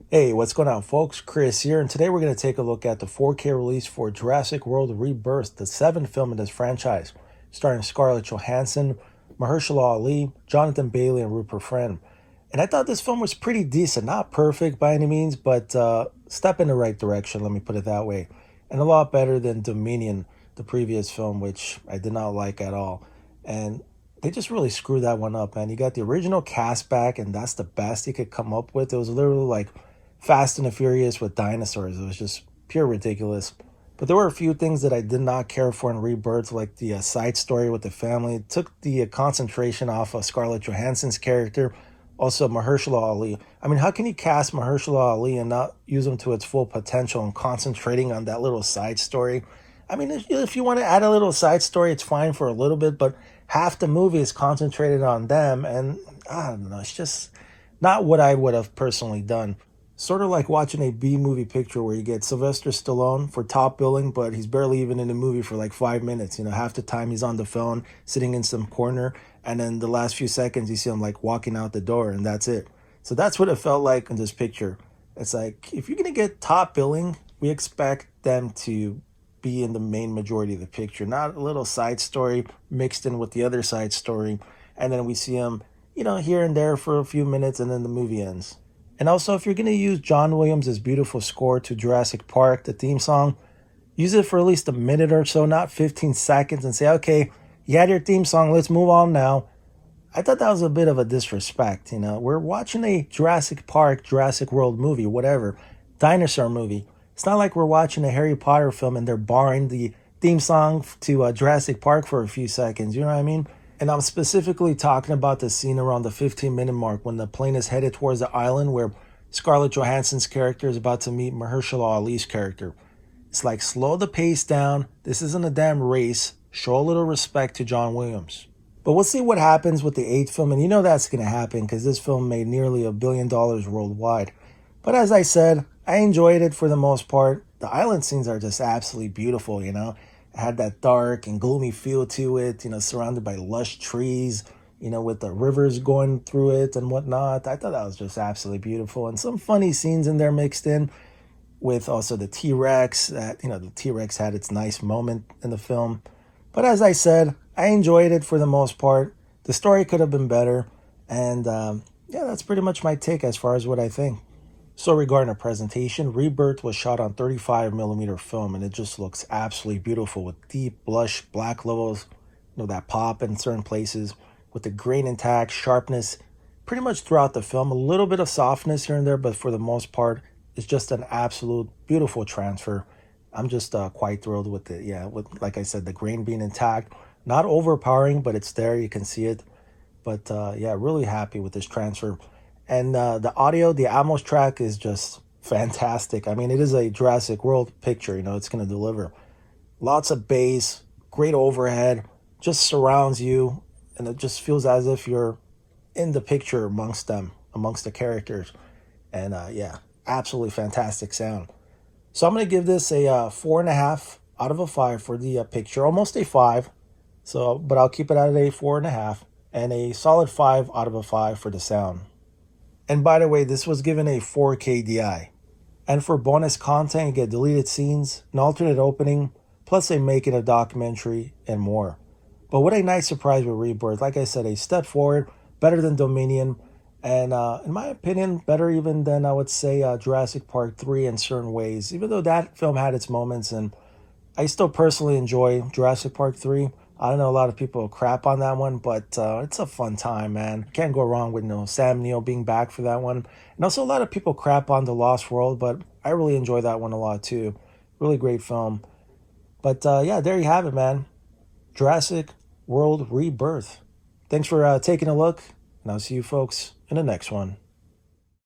Hey, what's going on, folks? Chris here, and today we're going to take a look at the 4K release for Jurassic World Rebirth, the seventh film in this franchise, starring Scarlett Johansson, Mahershala Ali, Jonathan Bailey, and Rupert Friend. And I thought this film was pretty decent, not perfect by any means, but step in the right direction, let me put it that way. And a lot better than Dominion, the previous film, which I did not like at all. And they just really screwed that one up, man. You got the original cast back, and that's the best you could come up with. It was literally like Fast and the Furious with dinosaurs. It was just pure ridiculous. But there were a few things that I did not care for in Rebirth, like the side story with the family. It took the concentration off of Scarlett Johansson's character, also Mahershala Ali. I mean, how can you cast Mahershala Ali and not use him to its full potential and concentrating on that little side story? I mean, if you want to add a little side story, it's fine for a little bit, but half the movie is concentrated on them, and I don't know, it's just not what I would have personally done. Sort of like watching a B movie picture where you get Sylvester Stallone for top billing, but he's barely even in the movie for like 5 minutes. You know, half the time he's on the phone, sitting in some corner, and then the last few seconds you see him like walking out the door, and that's it. So that's what it felt like in this picture. It's like, if you're gonna get top billing, we expect them to be in the main majority of the picture, not a little side story mixed in with the other side story, and then we see him, here and there for a few minutes, and then the movie ends. And also, if you're going to use John Williams' beautiful score to Jurassic Park, the theme song, use it for at least a minute or so, not 15 seconds, and say, okay, you had your theme song, let's move on now. I thought that was a bit of a disrespect. We're watching a Jurassic Park, Jurassic World movie, whatever, dinosaur movie. It's not like we're watching a Harry Potter film and they're borrowing the theme song to Jurassic Park for a few seconds. You know what I mean? And I'm specifically talking about the scene around the 15-minute mark when the plane is headed towards the island where Scarlett Johansson's character is about to meet Mahershala Ali's character. It's like, slow the pace down. This isn't a damn race. Show a little respect to John Williams. But we'll see what happens with the eighth film, and you know that's going to happen because this film made nearly $1 billion worldwide. But as I said, I enjoyed it for the most part. The island scenes are just absolutely beautiful, It had that dark and gloomy feel to it, surrounded by lush trees, with the rivers going through it and whatnot. I thought that was just absolutely beautiful. And some funny scenes in there mixed in with also the T-Rex. The T-Rex had its nice moment in the film. But as I said, I enjoyed it for the most part. The story could have been better. And yeah, that's pretty much my take as far as what I think. So regarding the presentation, Rebirth was shot on 35mm film, and it just looks absolutely beautiful with deep blush black levels, that pop in certain places, with the grain intact, sharpness pretty much throughout the film. A little bit of softness here and there, but for the most part, it's just an absolute beautiful transfer. I'm just quite thrilled with it. Yeah, with, like I said, the grain being intact, not overpowering, but it's there. You can see it. But yeah, really happy with this transfer. And the audio, the Atmos track is just fantastic. I mean, it is a Jurassic World picture, it's going to deliver. Lots of bass, great overhead, just surrounds you, and it just feels as if you're in the picture amongst them, amongst the characters. And yeah, absolutely fantastic sound. So I'm going to give this a 4.5 out of a 5 for the picture, almost a 5. So, but I'll keep it at a 4.5, and a solid 5 out of a 5 for the sound. And by the way, this was given a 4K DI. And for bonus content, you get deleted scenes, an alternate opening, plus a making of documentary, and more. But what a nice surprise with Rebirth. Like I said, a step forward, better than Dominion, and in my opinion, better even than I would say Jurassic Park 3 in certain ways. Even though that film had its moments, and I still personally enjoy Jurassic Park 3. I don't know, a lot of people crap on that one, but it's a fun time, man. Can't go wrong with Sam Neill being back for that one. And also a lot of people crap on The Lost World, but I really enjoy that one a lot too. Really great film. But yeah, there you have it, man. Jurassic World Rebirth. Thanks for taking a look, and I'll see you folks in the next one.